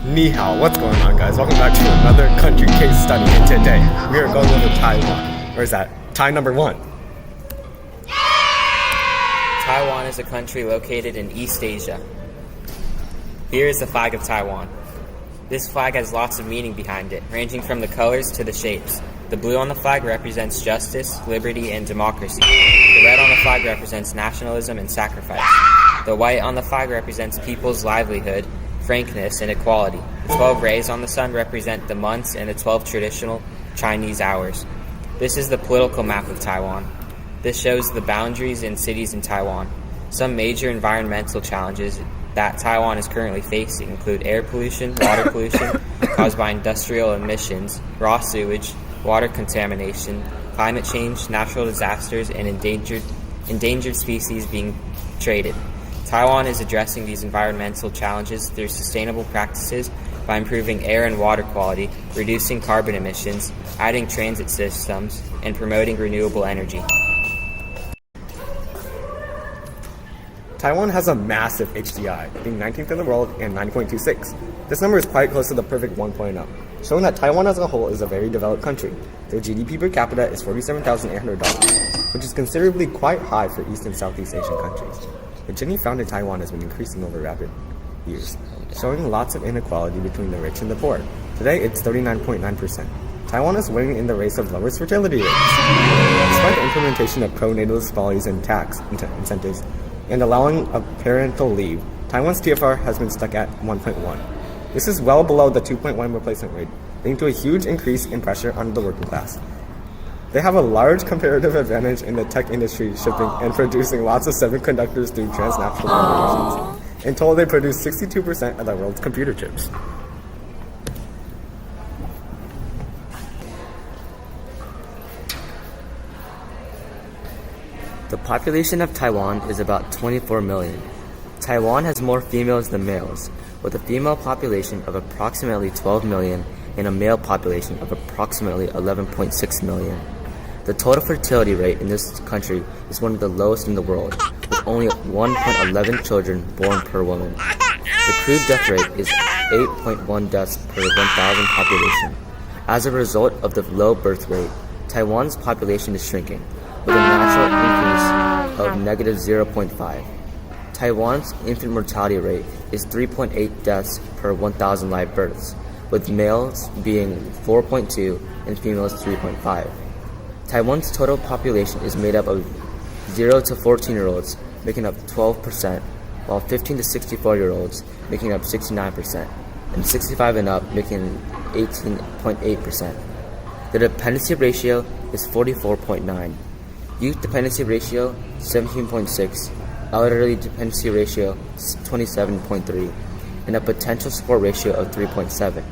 Ni hao, what's going on, guys? Welcome back to another country case study, and today we are going over Taiwan. Where's that? Tie number one. Taiwan is a country located in East Asia. Here is the flag of Taiwan. This flag has lots of meaning behind it, ranging from the colors to the shapes. The blue on the flag represents justice, liberty, and democracy. The red on the flag represents nationalism and sacrifice. The white on the flag represents people's livelihood, frankness, and equality. The 12 rays on the sun represent the months and the 12 traditional Chinese hours. This is the political map of Taiwan. This shows the boundaries and cities in Taiwan. Some major environmental challenges that Taiwan is currently facing include air pollution, water pollution caused by industrial emissions, raw sewage, water contamination, climate change, natural disasters, and endangered species being traded. Taiwan is addressing these environmental challenges through sustainable practices by improving air and water quality, reducing carbon emissions, adding transit systems, and promoting renewable energy. Taiwan has a massive HDI, being 19th in the world and 9.26. This number is quite close to the perfect 1.0, showing that Taiwan as a whole is a very developed country. Their GDP per capita is $47,800, which is considerably quite high for East and Southeast Asian countries. The GDP found in Taiwan has been increasing over rapid years, showing lots of inequality between the rich and the poor. Today, it's 39.9%. Taiwan is winning in the race of lowest fertility rates. Despite the implementation of pro-natalist policies and tax incentives, and allowing a parental leave, Taiwan's TFR has been stuck at 1.1. This is well below the 2.1 replacement rate, leading to a huge increase in pressure on the working class. They have a large comparative advantage in the tech industry, shipping and producing lots of semiconductors through transnational corporations. In total, they produce 62% of the world's computer chips. The population of Taiwan is about 24 million. Taiwan has more females than males, with a female population of approximately 12 million and a male population of approximately 11.6 million. The total fertility rate in this country is one of the lowest in the world, with only 1.11 children born per woman. The crude death rate is 8.1 deaths per 1,000 population. As a result of the low birth rate, Taiwan's population is shrinking, with a natural increase of negative 0.5. Taiwan's infant mortality rate is 3.8 deaths per 1,000 live births, with males being 4.2 and females 3.5. Taiwan's total population is made up of 0 to 14-year-olds, making up 12%, while 15 to 64-year-olds making up 69%, and 65 and up making 18.8%. The dependency ratio is 44.9. Youth dependency ratio 17.6, elderly dependency ratio 27.3, and a potential support ratio of 3.7.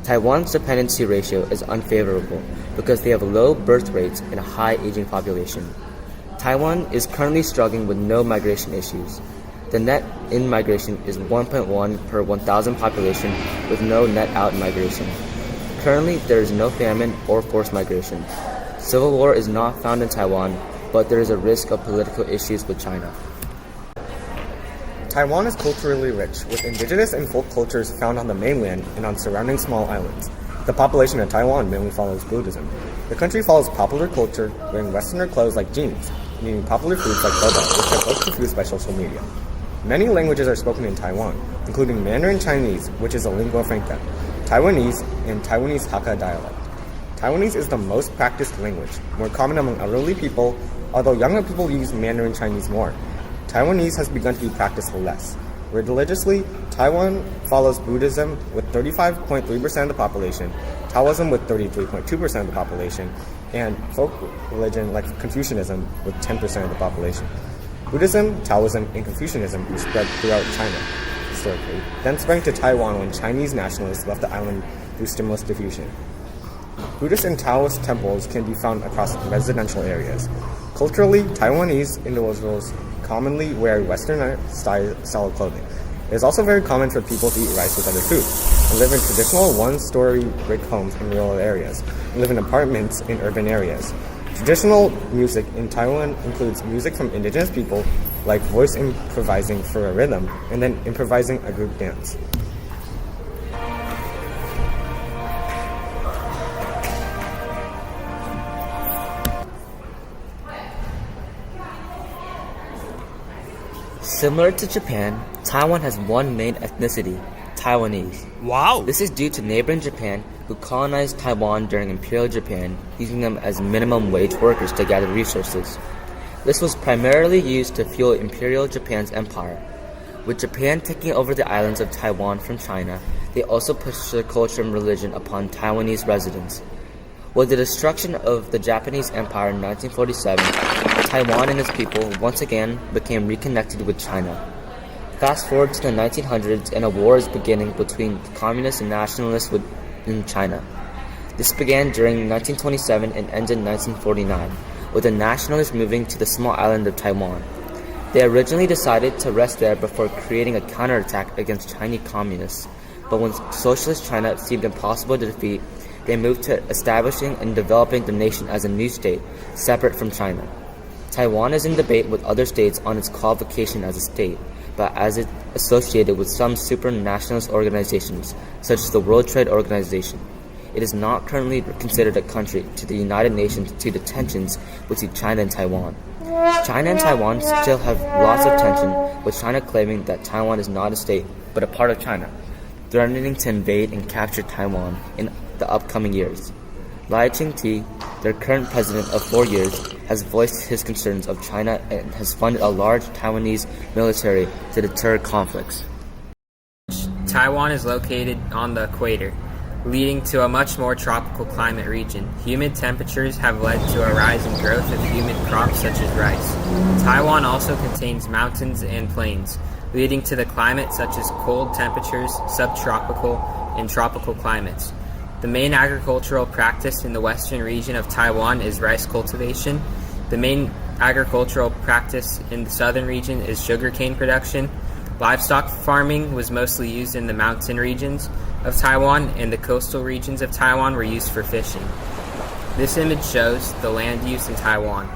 Taiwan's dependency ratio is unfavorable because they have low birth rates and a high aging population. Taiwan is currently struggling with no migration issues. The net in migration is 1.1 per 1,000 population with no net out migration. Currently, there is no famine or forced migration. Civil war is not found in Taiwan, but there is a risk of political issues with China. Taiwan is culturally rich, with indigenous and folk cultures found on the mainland and on surrounding small islands. The population of Taiwan mainly follows Buddhism. The country follows popular culture, wearing Westerner clothes like jeans, and eating popular foods like boba, which are both diffused by social media. Many languages are spoken in Taiwan, including Mandarin Chinese, which is a lingua franca, Taiwanese, and Taiwanese Hakka dialect. Taiwanese is the most practiced language, more common among elderly people, although younger people use Mandarin Chinese more. Taiwanese has begun to be practiced less. Religiously, Taiwan follows Buddhism with 35.3% of the population, Taoism with 33.2% of the population, and folk religion like Confucianism with 10% of the population. Buddhism, Taoism, and Confucianism were spread throughout China historically, then sprang to Taiwan when Chinese nationalists left the island through stimulus diffusion. Buddhist and Taoist temples can be found across residential areas. Culturally, Taiwanese individuals commonly wear Western style of clothing. It is also very common for people to eat rice with other food, and live in traditional one-story brick homes in rural areas, and live in apartments in urban areas. Traditional music in Taiwan includes music from indigenous people, like voice improvising for a rhythm, and then improvising a group dance. Similar to Japan, Taiwan has one main ethnicity, Taiwanese. Wow! This is due to neighboring Japan, who colonized Taiwan during Imperial Japan, using them as minimum wage workers to gather resources. This was primarily used to fuel Imperial Japan's empire. With Japan taking over the islands of Taiwan from China, they also pushed their culture and religion upon Taiwanese residents. With the destruction of the Japanese Empire in 1947, Taiwan and its people once again became reconnected with China. Fast forward to the 1900s and a war is beginning between communists and nationalists within China. This began during 1927 and ended in 1949, with the nationalists moving to the small island of Taiwan. They originally decided to rest there before creating a counterattack against Chinese communists, but when socialist China seemed impossible to defeat, they moved to establishing and developing the nation as a new state, separate from China. Taiwan is in debate with other states on its qualification as a state, but as it associated with some supranationalist organizations, such as the World Trade Organization. It is not currently considered a country to the United Nations due to tensions between China and Taiwan. China and Taiwan still have lots of tension, with China claiming that Taiwan is not a state, but a part of China, threatening to invade and capture Taiwan in the upcoming years. Lai Ching-te, their current president of 4 years, has voiced his concerns of China and has funded a large Taiwanese military to deter conflicts. Taiwan is located on the equator, leading to a much more tropical climate region. Humid temperatures have led to a rise in growth of humid crops such as rice. Taiwan also contains mountains and plains, leading to the climate such as cold temperatures, subtropical, and tropical climates. The main agricultural practice in the western region of Taiwan is rice cultivation. The main agricultural practice in the southern region is sugarcane production. Livestock farming was mostly used in the mountain regions of Taiwan, and the coastal regions of Taiwan were used for fishing. This image shows the land use in Taiwan.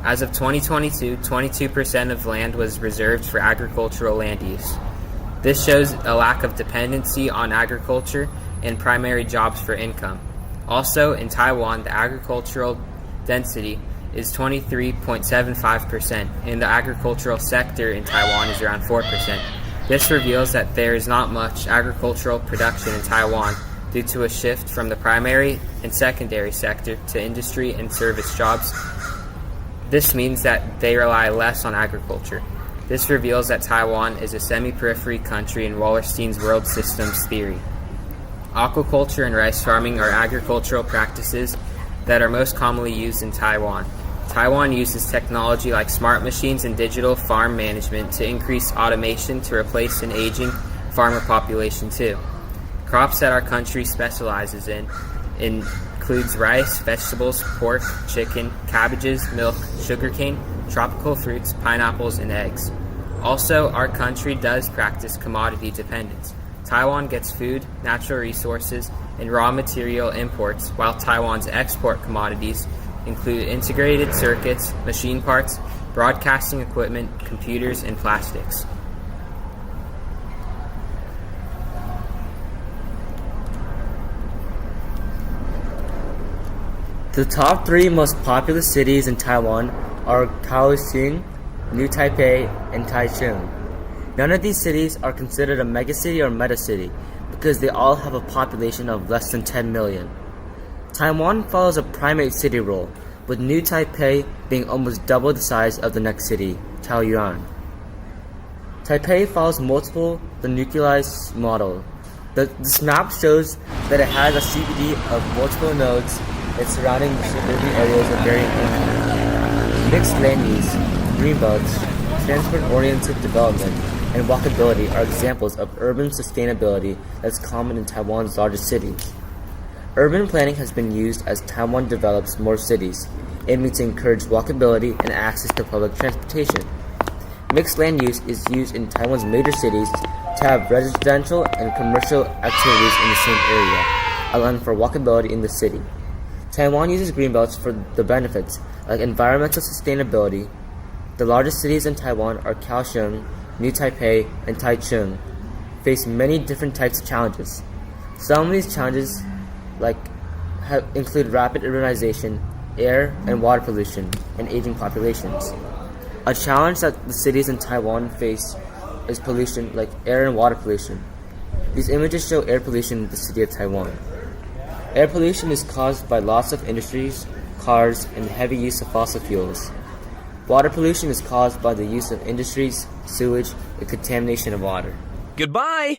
As of 2022, 22% of land was reserved for agricultural land use. This shows a lack of dependency on agriculture and primary jobs for income. Also, in Taiwan, the agricultural density is 23.75%, and the agricultural sector in Taiwan is around 4%. This reveals that there is not much agricultural production in Taiwan due to a shift from the primary and secondary sector to industry and service jobs. This means that they rely less on agriculture. This reveals that Taiwan is a semi-periphery country in Wallerstein's world systems theory. Aquaculture and rice farming are agricultural practices that are most commonly used in Taiwan. Taiwan uses technology like smart machines and digital farm management to increase automation to replace an aging farmer population too. Crops that our country specializes in includes rice, vegetables, pork, chicken, cabbages, milk, sugarcane, tropical fruits, pineapples, and eggs. Also, our country does practice commodity dependence. Taiwan gets food, natural resources, and raw material imports, while Taiwan's export commodities include integrated circuits, machine parts, broadcasting equipment, computers, and plastics. The top 3 most populous cities in Taiwan are Kaohsiung, New Taipei, and Taichung. None of these cities are considered a megacity or metacity because they all have a population of less than 10 million. Taiwan follows a primate city rule, with New Taipei being almost double the size of the next city, Taoyuan. Taipei follows multiple the nucleus model. This map shows that it has a CBD of multiple nodes and surrounding suburban areas of varying income. Mixed land use, greenbelts, transport-oriented development, and walkability are examples of urban sustainability that's common in Taiwan's largest cities. Urban planning has been used as Taiwan develops more cities, aiming to encourage walkability and access to public transportation. Mixed land use is used in Taiwan's major cities to have residential and commercial activities in the same area, allowing for walkability in the city. Taiwan uses greenbelts for the benefits like environmental sustainability. The largest cities in Taiwan are Kaohsiung, New Taipei, and Taichung, face many different types of challenges. Some of these challenges include rapid urbanization, air and water pollution, and aging populations. A challenge that the cities in Taiwan face is pollution, like air and water pollution. These images show air pollution in the city of Taiwan. Air pollution is caused by lots of industries, cars, and the heavy use of fossil fuels. Water pollution is caused by the use of industries, sewage, and contamination of water. Goodbye!